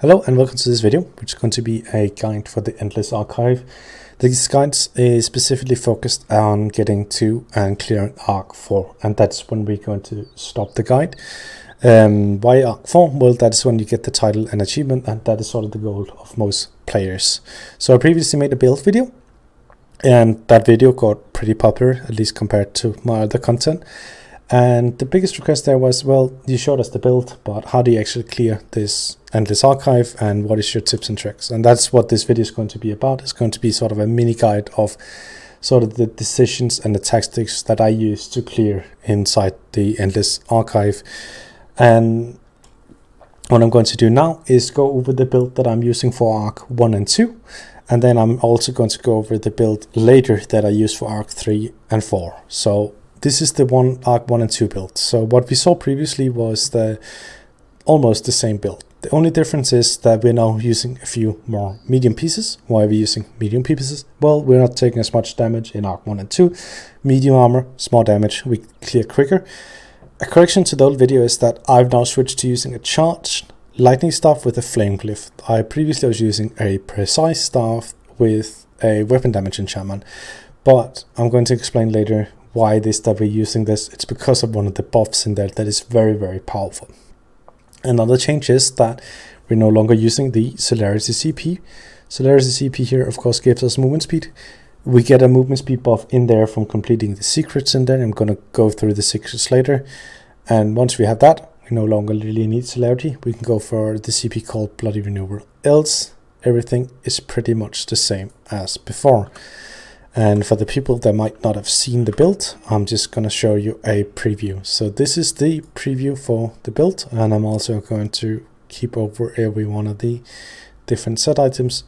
Hello and welcome to this video, which is going to be a guide for the Endless Archive. This guide is specifically focused on getting to and clearing Arc 4, and that's when we're going to stop the guide. Why Arc 4? Well, that is when you get the title and achievement, and that is sort of the goal of most players. So I previously made a build video, and that video got pretty popular, at least compared to my other content. And the biggest request there was, well, you showed us the build, but how do you actually clear this Endless Archive, and what is your tips and tricks? And that's what this video is going to be about. It's going to be sort of a mini guide of sort of the decisions and the tactics that I use to clear inside the Endless Archive. And what I'm going to do now is go over the build that I'm using for Arc 1 and 2. And then I'm also going to go over the build later that I use for Arc 3 and 4. So this is the Arc 1 and 2 build. So what we saw previously was almost the same build. The only difference is that we're now using a few more medium pieces. Why are we using medium pieces? Well, we're not taking as much damage in Arc 1 and 2. Medium armor, small damage, we clear quicker. A correction to the old video is that I've now switched to using a charged lightning staff with a flame glyph. I previously was using a precise staff with a weapon damage enchantment, but I'm going to explain later why it is that we're using this. It's because of one of the buffs in there that is very, very powerful. Another change is that we're no longer using the Celerity CP. Celerity CP here, of course, gives us movement speed. We get a movement speed buff in there from completing the secrets in there. I'm going to go through the secrets later. And once we have that, we no longer really need Celerity. We can go for the CP called Bloody Renewal. Else, everything is pretty much the same as before. And for the people that might not have seen the build, I'm just going to show you a preview. So this is the preview for the build, and I'm also going to keep over every one of the different set items.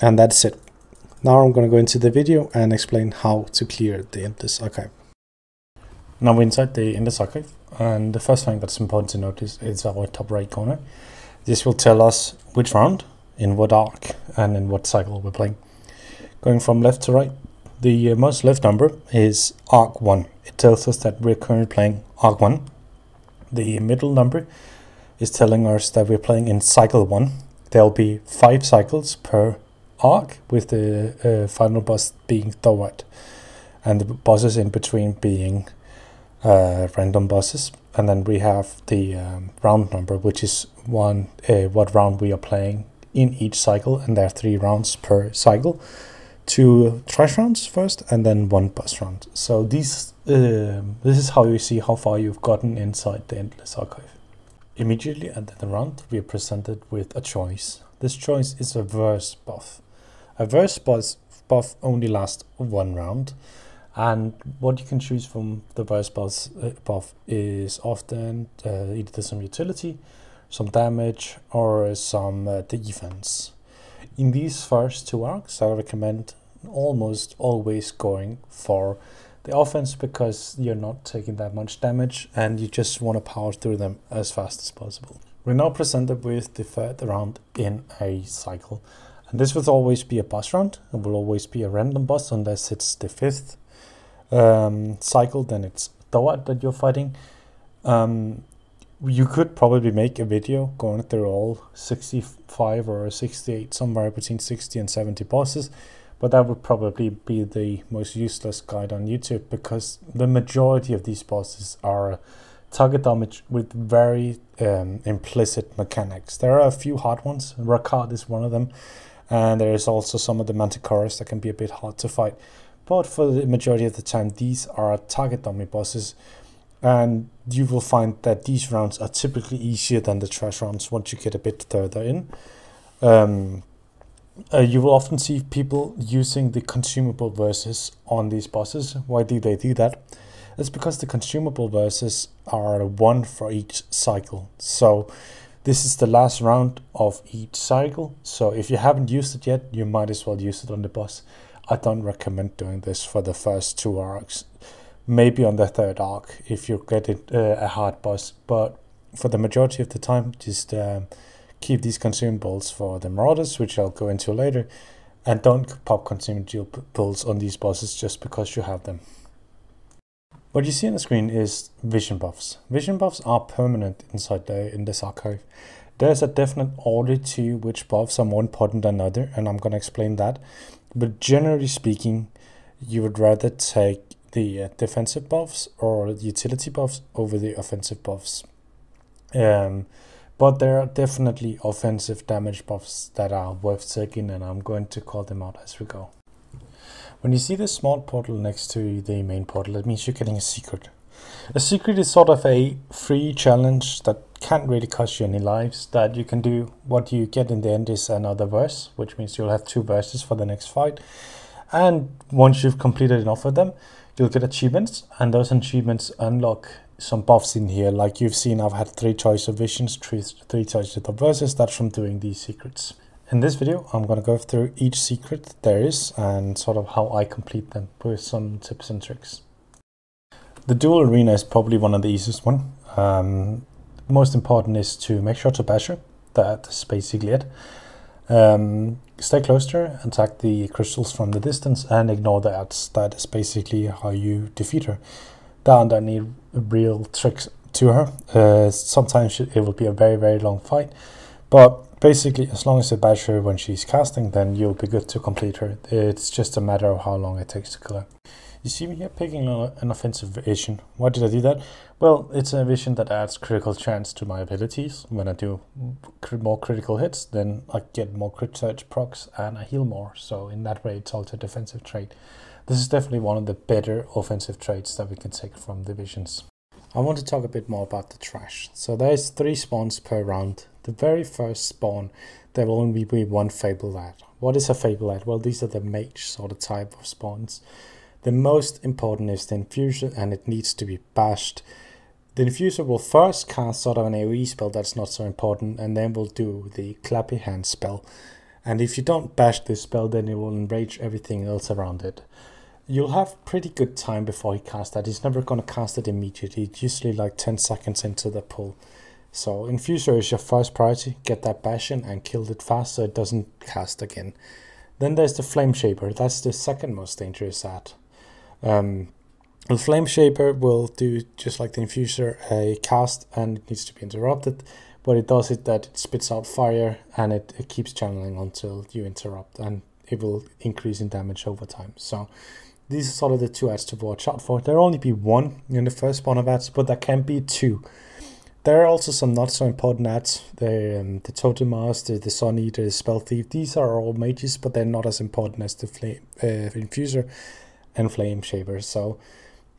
And that's it. Now I'm going to go into the video and explain how to clear the Endless Archive. Now we're inside the Endless Archive, and the first thing that's important to notice is our top right corner. This will tell us which round, in what arc, and in what cycle we're playing. Going from left to right, the most left number is Arc 1. It tells us that we're currently playing Arc 1. The middle number is telling us that we're playing in Cycle 1. There'll be 5 cycles per arc, with the final boss being Thorwald, and the bosses in between being random bosses. And then we have the round number, which is what round we are playing in each cycle, and there are 3 rounds per cycle. 2 trash rounds first, and then 1 boss round. So this is how you see how far you've gotten inside the Endless Archive. Immediately at the round, we are presented with a choice. This choice is a verse buff. A verse buff only lasts 1 round, and what you can choose from the verse buff is often either some utility, some damage, or some defense. In these first 2 arcs, I recommend almost always going for the offense, because you're not taking that much damage and you just want to power through them as fast as possible. We're now presented with the 3rd round in a cycle, and this will always be a boss round. It will always be a random boss unless it's the 5th cycle, then it's Thorwald that you're fighting. You could probably make a video going through all 65 or 68, somewhere between 60 and 70 bosses, but that would probably be the most useless guide on YouTube, because the majority of these bosses are target damage with very implicit mechanics. There are a few hard ones. Rakan is one of them, and there is also some of the Mantic that can be a bit hard to fight. But for the majority of the time, these are target dummy bosses. And you will find that these rounds are typically easier than the trash rounds once you get a bit further in. You will often see people using the consumable verses on these bosses. Why do they do that? It's because the consumable verses are 1 for each cycle. So this is the last round of each cycle. So if you haven't used it yet, you might as well use it on the boss. I don't recommend doing this for the first 2 arcs. Maybe on the 3rd arc if you get a hard boss, but for the majority of the time, just keep these consumables for the Marauders, which I'll go into later, and don't pop consumables on these bosses just because you have them. What you see on the screen is vision buffs. Vision buffs are permanent inside in this archive. There's a definite order to which buffs are more important than other, and I'm going to explain that. But generally speaking, you would rather take the defensive buffs or the utility buffs over the offensive buffs. But there are definitely offensive damage buffs that are worth taking, and I'm going to call them out as we go. When you see the small portal next to the main portal, it means you're getting a secret. A secret is sort of a free challenge that can't really cost you any lives, that you can do. What you get in the end is another verse, which means you'll have 2 verses for the next fight. And once you've completed enough of them, you'll get achievements, and those achievements unlock some buffs in here. Like you've seen, I've had 3 choice of visions, 3 choices of verses. That's from doing these secrets. In this video, I'm going to go through each secret there is and sort of how I complete them with some tips and tricks. The dual arena is probably one of the easiest one. Most important is to make sure to bash her. That's basically it. Stay close to her, attack the crystals from the distance, and ignore the ads. That is basically how you defeat her. There aren't any real tricks to her. Sometimes it will be a very, very long fight, but basically as long as you bash her when she's casting, then you'll be good to complete her. It's just a matter of how long it takes to kill her. You see me here picking an offensive vision. Why did I do that? Well, it's a vision that adds critical chance to my abilities. When I do more critical hits, then I get more crit surge procs and I heal more. So in that way, it's also a defensive trait. This is definitely one of the better offensive traits that we can take from the visions. I want to talk a bit more about the trash. So there's 3 spawns per round. The very first spawn, there will only be 1 Fable Lad. What is a Fable Lad? Well, these are the mage sort of type of spawns. The most important is the Infuser, and it needs to be bashed. The Infuser will first cast sort of an AoE spell that's not so important, and then will do the Clappy Hand spell. And if you don't bash this spell, then it will enrage everything else around it. You'll have pretty good time before he casts that. He's never going to cast it immediately. It's usually like 10 seconds into the pull. So Infuser is your first priority. Get that bash in and kill it fast so it doesn't cast again. Then there's the Flame Shaper. That's the second most dangerous ad. The Flame Shaper will do just like the Infuser, a cast, and it needs to be interrupted. What it does is that it spits out fire, and it keeps channeling until you interrupt, and it will increase in damage over time. So these are sort of the 2 ads to watch out for. There will only be 1 in the first spawn of ads, but there can be 2. There are also some not so important ads. The Totem Master, the Sun Eater, the Spell Thief. These are all mages, but they're not as important as the Infuser and Flame Shaper. So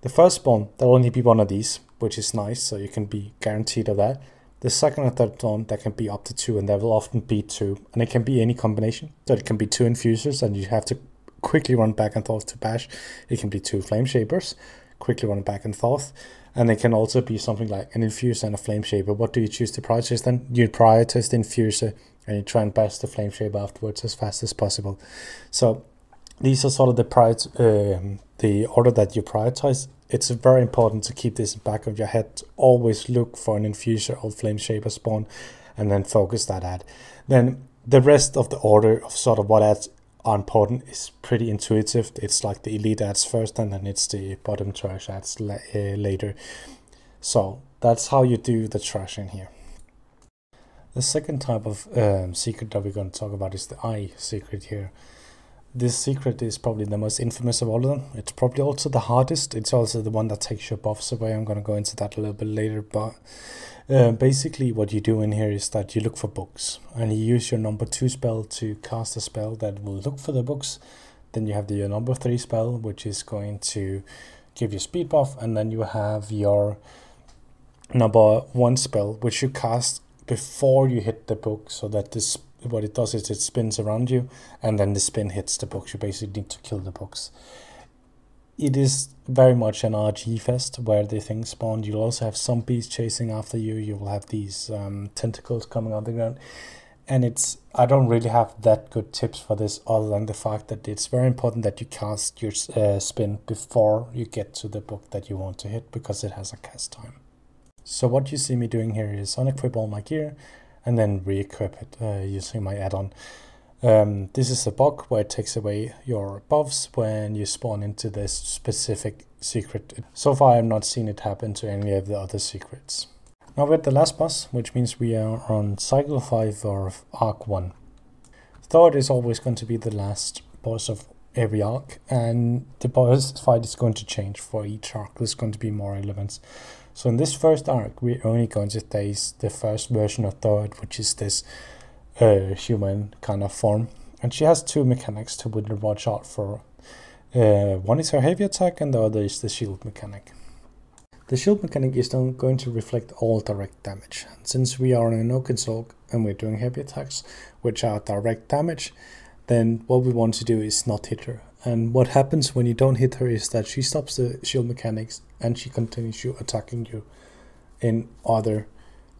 the first spawn, there'll only be 1 of these, which is nice, so you can be guaranteed of that. The second and third spawn, there can be up to 2, and there will often be 2, and it can be any combination. So it can be 2 Infusers, and you have to quickly run back and forth to bash. It can be 2 Flame Shapers, quickly run back and forth, and it can also be something like an Infuser and a Flame Shaper. What do you choose to prioritize then? You prioritize the Infuser, and you try and bash the Flame Shaper afterwards as fast as possible. So these are sort of the order that you prioritize. It's very important to keep this in the back of your head. Always look for an Infuser or Flame Shaper spawn and then focus that ad. Then the rest of the order of sort of what ads are important is pretty intuitive. It's like the elite ads first, and then it's the bottom trash ads later. So that's how you do the trash in here. The second type of secret that we're going to talk about is the eye secret here. This secret is probably the most infamous of all of them. It's probably also the hardest. It's also the one that takes your buffs away. I'm going to go into that a little bit later. But basically what you do in here is that you look for books. And you use your number 2 spell to cast a spell that will look for the books. Then you have your number 3 spell, which is going to give you speed buff. And then you have your number 1 spell, which you cast before you hit the book, so that this, what it does is it spins around you, and then the spin hits the books. You basically need to kill the books. It is very much an RG fest where the things spawn. You'll also have zombies chasing after you. You will have these tentacles coming out the ground. And it's, I don't really have that good tips for this, other than the fact that it's very important that you cast your spin before you get to the book that you want to hit, because it has a cast time. So what you see me doing here is unequip all my gear and then re-equip it using my add-on. This is a bug where it takes away your buffs when you spawn into this specific secret. So far I have not seen it happen to any of the other secrets. Now we're at the last boss, which means we are on cycle 5 of arc 1. Third is always going to be the last boss of every arc, and the boss fight is going to change for each arc. There's going to be more elements. So in this first arc, we're only going to face the first version of Third, which is this human kind of form. And she has two mechanics to really watch out for. One is her heavy attack, and the other is the shield mechanic. The shield mechanic is then going to reflect all direct damage. And since we are on an Oakensorc and we're doing heavy attacks, which are direct damage, then what we want to do is not hit her. And what happens when you don't hit her is that she stops the shield mechanics and she continues attacking you in other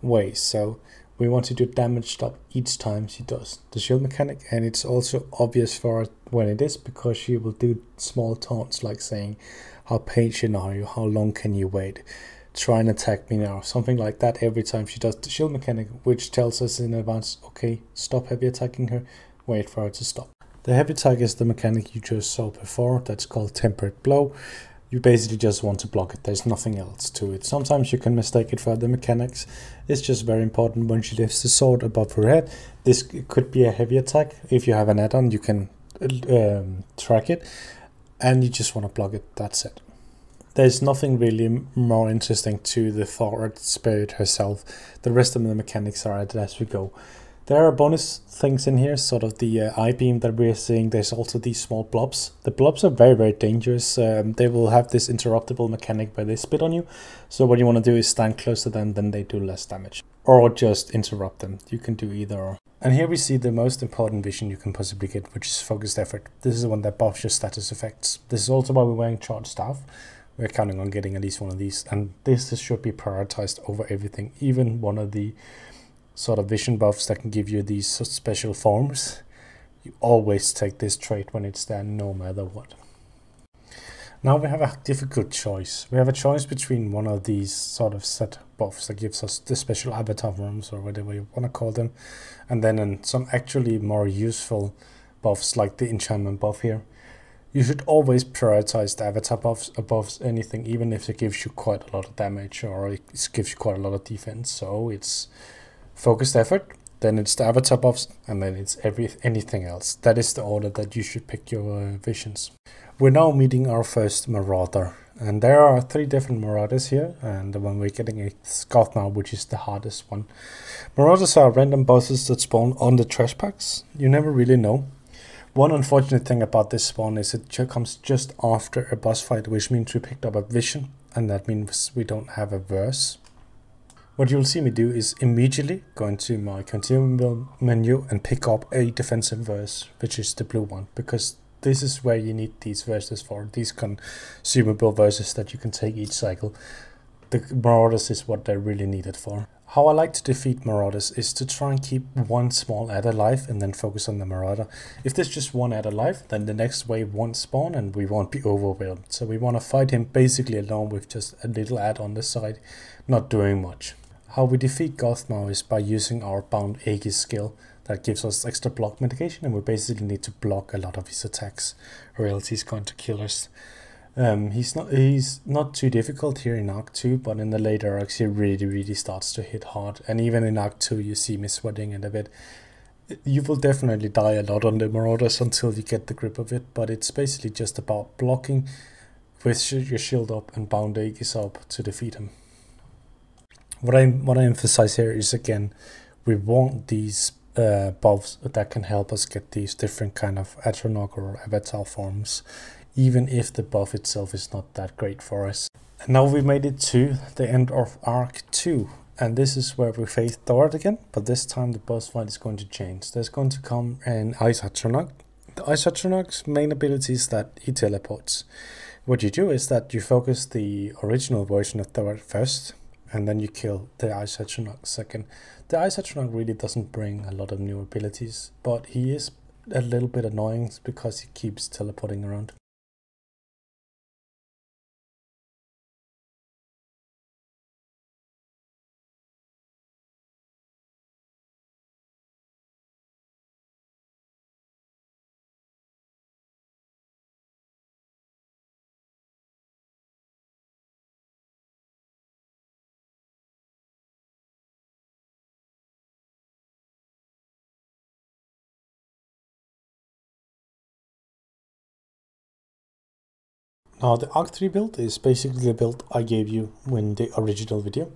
ways. So we want to do damage stop each time she does the shield mechanic, and it's also obvious for her when it is, because she will do small taunts like saying, how patient are you, how long can you wait, try and attack me now, something like that every time she does the shield mechanic, which tells us in advance, okay, stop heavy attacking her, wait for her to stop. The heavy attack is the mechanic you just saw before, that's called tempered blow. You basically just want to block it, there's nothing else to it. Sometimes you can mistake it for other mechanics. It's just very important when she lifts the sword above her head. This could be a heavy attack. If you have an add-on, you can track it, and you just want to block it, that's it. There's nothing really more interesting to the forward spirit herself. The rest of the mechanics are added as we go. There are bonus things in here, sort of the eye beam that we're seeing. There's also these small blobs. The blobs are very, very dangerous. They will have this interruptible mechanic where they spit on you. So what you want to do is stand close to them, then they do less damage. Or just interrupt them. You can do either or. And here we see the most important vision you can possibly get, which is focused effort. This is the one that buffs your status effects. This is also why we're wearing charged staff. We're counting on getting at least one of these. And this should be prioritized over everything. Even one of the sort of vision buffs that can give you these special forms. You always take this trait when it's there, no matter what. Now we have a difficult choice. We have a choice between one of these sort of set buffs that gives us the special avatar forms, or whatever you want to call them, and then some actually more useful buffs like the enchantment buff here. You should always prioritize the avatar buffs above anything, even if it gives you quite a lot of damage or it gives you quite a lot of defense. So it's focused effort, then it's the avatar buffs, and then it's anything else. That is the order that you should pick your visions. We're now meeting our first Marauder, and there are 3 different Marauders here, and the one we're getting is Gothmar, which is the hardest one. Marauders are random bosses that spawn on the trash packs. You never really know. One unfortunate thing about this spawn is it comes just after a boss fight, which means we picked up a vision, and that means we don't have a verse. What you'll see me do is immediately go into my consumable menu and pick up a defensive verse, which is the blue one, because this is where you need these verses for, these consumable verses that you can take each cycle. The Marauders is what they're really needed for. How I like to defeat Marauders is to try and keep one small add alive and then focus on the Marauder. If there's just one add alive, then the next wave won't spawn and we won't be overwhelmed. So we want to fight him basically alone with just a little add on the side, not doing much. How we defeat Gothmar is by using our Bound Aegis skill that gives us extra block mitigation, and we basically need to block a lot of his attacks or else he's going to kill us. He's not too difficult here in Arc 2, but in the later arcs he really starts to hit hard, and even in Arc 2 you see me sweating it a bit. You will definitely die a lot on the Marauders until you get the grip of it, but it's basically just about blocking with your shield up and Bound Aegis up to defeat him. What I emphasize here is, again, we want these buffs that can help us get these different kind of Atron or avatar forms, even if the buff itself is not that great for us. And now we made it to the end of Arc 2, and this is where we face Thord again, but this time the boss fight is going to change. There's going to come an Ice Atronach. The Ice Atronach's main ability is that he teleports. What you do is that you focus the original version of Thord first, and then you kill the Ice Atronach second. The Ice Atronach really doesn't bring a lot of new abilities, but he is a little bit annoying because he keeps teleporting around. Now the AR3 build is basically the build I gave you in the original video,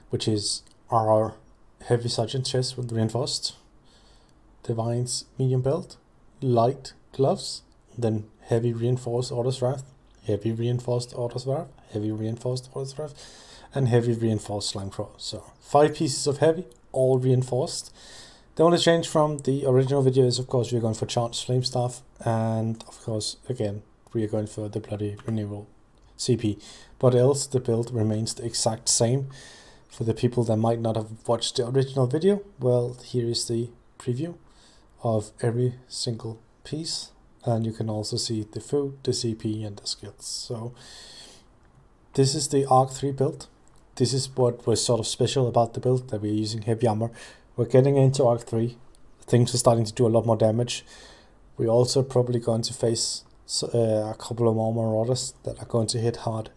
which is our heavy sergeant chest with reinforced, Divine's medium belt, light gloves, then heavy reinforced Order's Wrath, heavy reinforced Order's Wrath, heavy reinforced Order's Wrath, and heavy reinforced Slime Crawl. So 5 pieces of heavy, all reinforced. The only change from the original video is, of course, we're going for charged flame staff, and of course, again, we are going for the bloody renewal CP. But else, the build remains the exact same. For the people that might not have watched the original video, well, here is the preview of every single piece, and you can also see the food, the CP, and the skills. So this is the AR3 build. This is what was sort of special about the build, that we're using heavy armor. We're getting into AR3. Things are starting to do a lot more damage. We're also probably going to face a couple of more Marauders that are going to hit hard.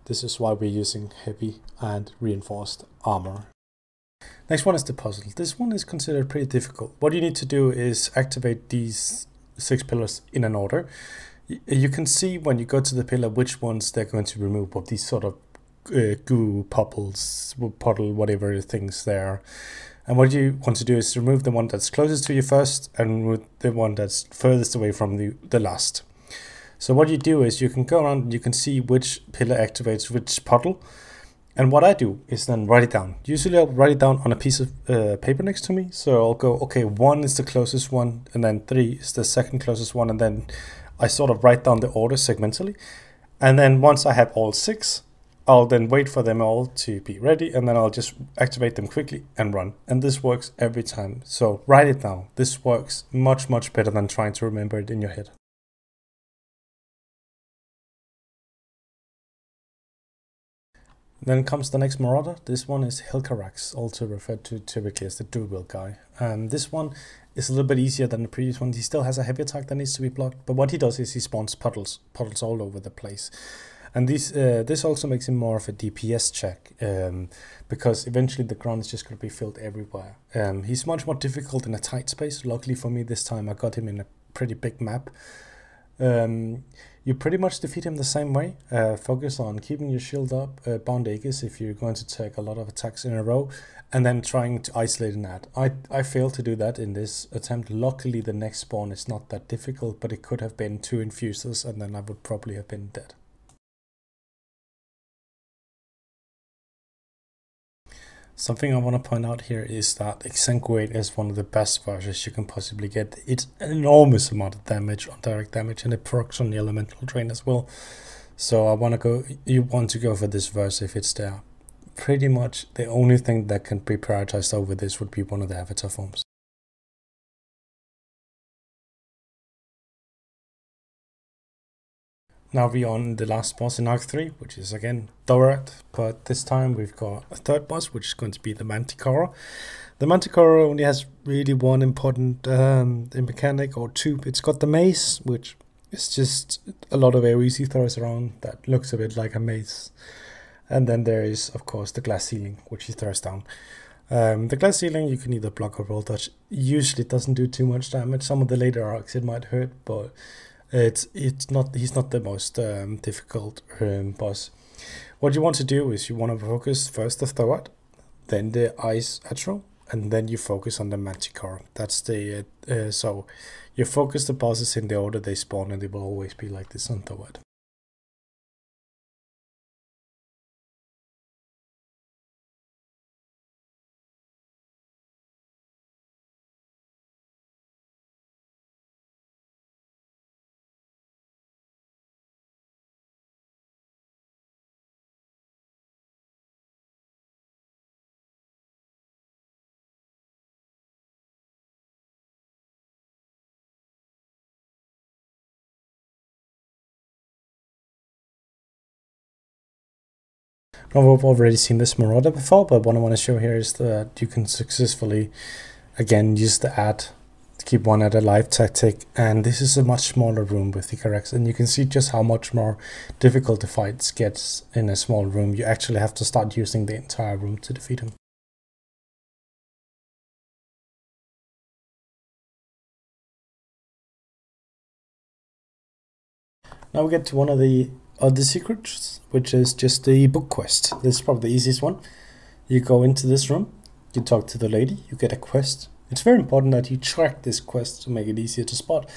This is why we're using heavy and reinforced armor. Next one is the puzzle. This one is considered pretty difficult. What you need to do is activate these 6 pillars in an order. You can see when you go to the pillar which ones they're going to remove, of these sort of goo, puddles, puddle, whatever things there. And what you want to do is remove the one that's closest to you first and remove the one that's furthest away from the last. So what you do is you can go around and you can see which pillar activates which puddle. And what I do is then write it down. Usually I'll write it down on a piece of paper next to me. So I'll go, okay, 1 is the closest one, and then 3 is the second closest one. And then I sort of write down the order segmentally. And then once I have all 6, I'll then wait for them all to be ready, and then I'll just activate them quickly and run. And this works every time. So write it down. This works much, much better than trying to remember it in your head. Then comes the next Marauder. This one is Hilara, also referred to typically as the dual guy. This one is a little bit easier than the previous one. He still has a heavy attack that needs to be blocked, but what he does is he spawns puddles all over the place. And this also makes him more of a DPS check, because eventually the ground is just going to be filled everywhere. He's much more difficult in a tight space. Luckily for me this time I got him in a pretty big map. You pretty much defeat him the same way. Focus on keeping your shield up, bound Aegis if you're going to take a lot of attacks in a row, and then trying to isolate an ad. I failed to do that in this attempt. Luckily the next spawn is not that difficult, but it could have been 2 infusers and then I would probably have been dead. Something I want to point out here is that Exan is one of the best versions you can possibly get. It's an enormous amount of damage on direct damage, and it procs on the elemental drain as well. So you want to go for this verse if it's there. Pretty much the only thing that can be prioritized over this would be one of the avatar forms. Now we're on the last boss in AR3, which is again Thorat, but this time we've got a third boss, which is going to be the Mantic. The Mantic only has really one important mechanic, or 2. It's got the mace, which is just a lot of AoEs he throws around that looks a bit like a mace. And then there is, of course, the glass ceiling, which he throws down. The glass ceiling you can either block or roll dodge. Usually doesn't do too much damage. Some of the later arcs it might hurt, but he's not the most difficult boss. What you want to do is you want to focus first the Thorat, then the Ice Atron, and then you focus on the Mantic. That's the so you focus the bosses in the order they spawn, and they will always be like this on Thorat. Now we've already seen this Marauder before, but what I want to show here is that you can successfully, again, use the ad to keep one ad alive tactic, and this is a much smaller room with Hilara, and you can see just how much more difficult the fights gets in a small room. You actually have to start using the entire room to defeat him. Now we get to one of the of the secrets, which is just the book quest. This is probably the easiest one. You go into this room, you talk to the lady, you get a quest. It's very important that you track this quest to make it easier to spot.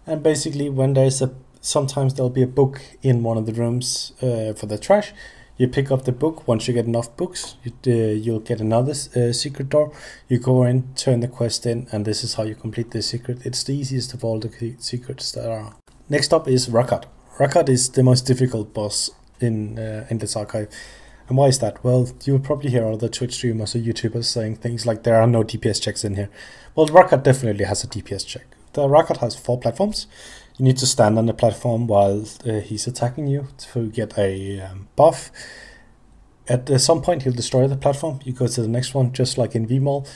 And basically, when there's sometimes there'll be a book in one of the rooms for the trash. You pick up the book. Once you get enough books, you'll get another secret door. You go in, turn the quest in, and this is how you complete the secret. It's the easiest of all the secrets that are. Next up is Rakan. Rakan is the most difficult boss in this archive. And why is that? Well, you will probably hear other Twitch streamers or YouTubers saying things like there are no DPS checks in here. Well, Rakan definitely has a DPS check. The Rakan has 4 platforms. You need to stand on the platform while he's attacking you to get a buff. At some point, he'll destroy the platform. You go to the next one, just like in VMall,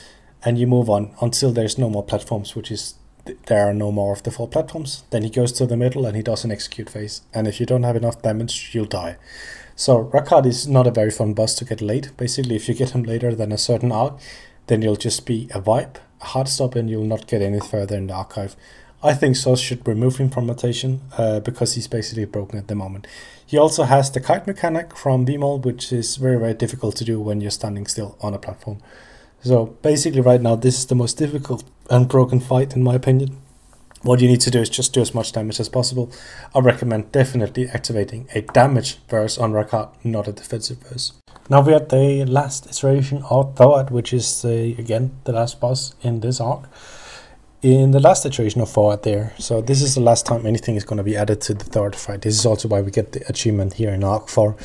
and you move on until there's no more platforms, which is there are no more of the 4 platforms. Then he goes to the middle and he does an execute phase. And if you don't have enough damage, you'll die. So Rakan is not a very fun boss to get late. Basically, if you get him later than a certain arc, then you'll just be a wipe, a hard stop, and you'll not get any further in the archive. I think Source should remove him from rotation because he's basically broken at the moment. He also has the kite mechanic from VMall, which is very, very difficult to do when you're standing still on a platform. So basically right now, this is the most difficult and broken fight in my opinion. What you need to do is just do as much damage as possible. I recommend definitely activating a damage verse on Rakan, not a defensive verse. Now we're at the last iteration of Thawad, which is again the last boss in this arc. In the last iteration of Forward there, so this is the last time anything is going to be added to the third fight. This is also why we get the achievement here in Arc 4,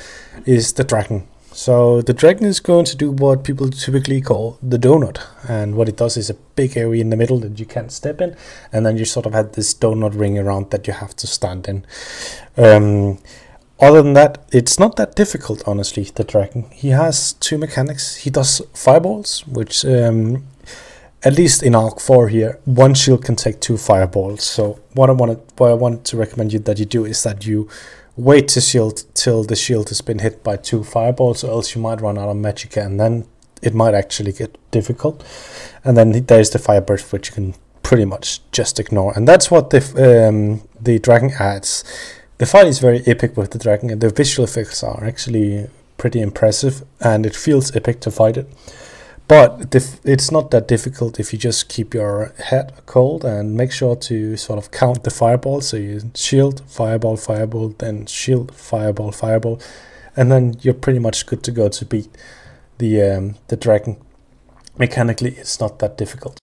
is the Dragon. So the Dragon is going to do what people typically call the donut, and what it does is a big area in the middle that you can't step in, and then you sort of have this donut ring around that you have to stand in. Other than that, it's not that difficult, honestly, the Dragon. He has 2 mechanics. He does fireballs, which at least in Arc 4 here, 1 shield can take 2 fireballs. So what I want to recommend you that you do is that you wait to shield till the shield has been hit by 2 fireballs, or else you might run out of magicka, and then it might actually get difficult. And then there's the fire burst, which you can pretty much just ignore. And that's what the Dragon adds. The fight is very epic with the Dragon, and the visual effects are actually pretty impressive, and it feels epic to fight it. But it's not that difficult if you just keep your head cold and make sure to sort of count the fireballs. So you shield, fireball, fireball, then shield, fireball, fireball. And then you're pretty much good to go to beat the Dragon. Mechanically, it's not that difficult.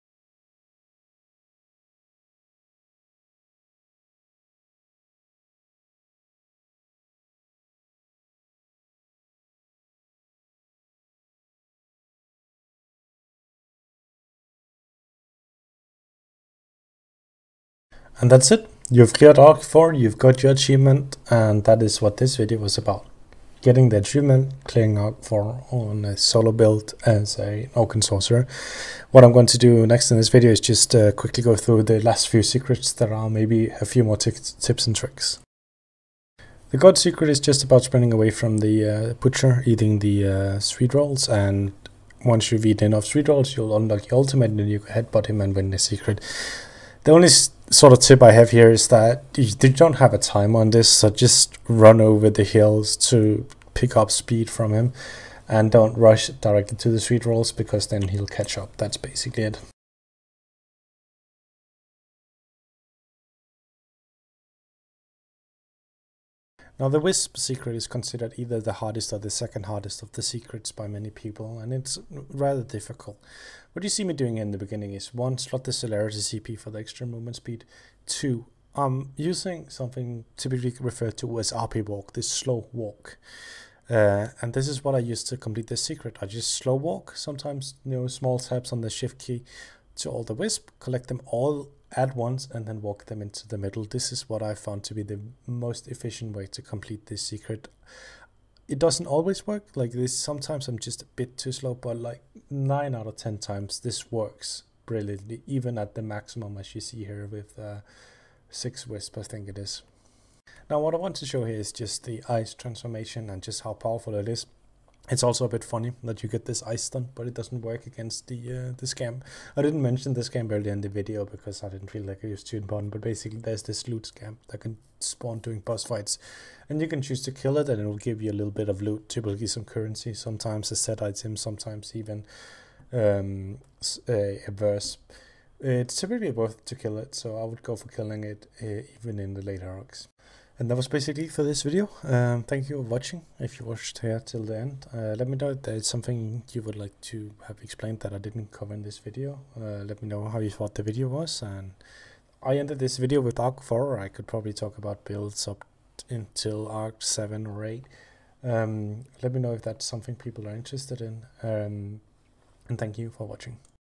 And that's it. You've cleared Arc 4, you've got your achievement, and that is what this video was about. Getting the achievement, clearing Arc 4 on a solo build as an Oakensorcer. What I'm going to do next in this video is just quickly go through the last few secrets. There are maybe a few more tips and tricks. The God secret is just about sprinting away from the butcher, eating the sweet rolls, and once you've eaten enough sweet rolls, you'll unlock your ultimate and you can headbutt him and win the secret. The only sort of tip I have here is that you don't have a time on this, so just run over the hills to pick up speed from him, and don't rush directly to the sweet rolls because then he'll catch up. That's basically it. Now the Wisp secret is considered either the hardest or the second hardest of the secrets by many people, and it's rather difficult. What you see me doing in the beginning is 1, slot the celerity CP for the extra movement speed. 2, I'm using something typically referred to as RP walk, this slow walk. And this is what I use to complete this secret. I just slow walk, sometimes small taps on the shift key to all the Wisp, collect them all at once and then walk them into the middle. This is what I found to be the most efficient way to complete this secret. It doesn't always work like this. Sometimes I'm just a bit too slow, but like 9 out of 10 times this works brilliantly, even at the maximum as you see here with 6 Wisp, I think it is. Now what I want to show here is just the ice transformation and just how powerful it is. It's also a bit funny that you get this ice stun, but it doesn't work against the scam. I didn't mention the scam earlier in the video because I didn't feel like it was too important, but basically there's this loot scam that can spawn during boss fights, and you can choose to kill it and it will give you a little bit of loot, typically some currency, sometimes a set item, sometimes even a verse. It's typically worth to kill it, so I would go for killing it even in the later arcs. And that was basically for this video. Thank you for watching. If you watched here till the end, let me know if there's something you would like to have explained that I didn't cover in this video. Let me know how you thought the video was. And I ended this video with Arc 4. I could probably talk about builds up until Arc 7 or 8. Let me know if that's something people are interested in. And thank you for watching.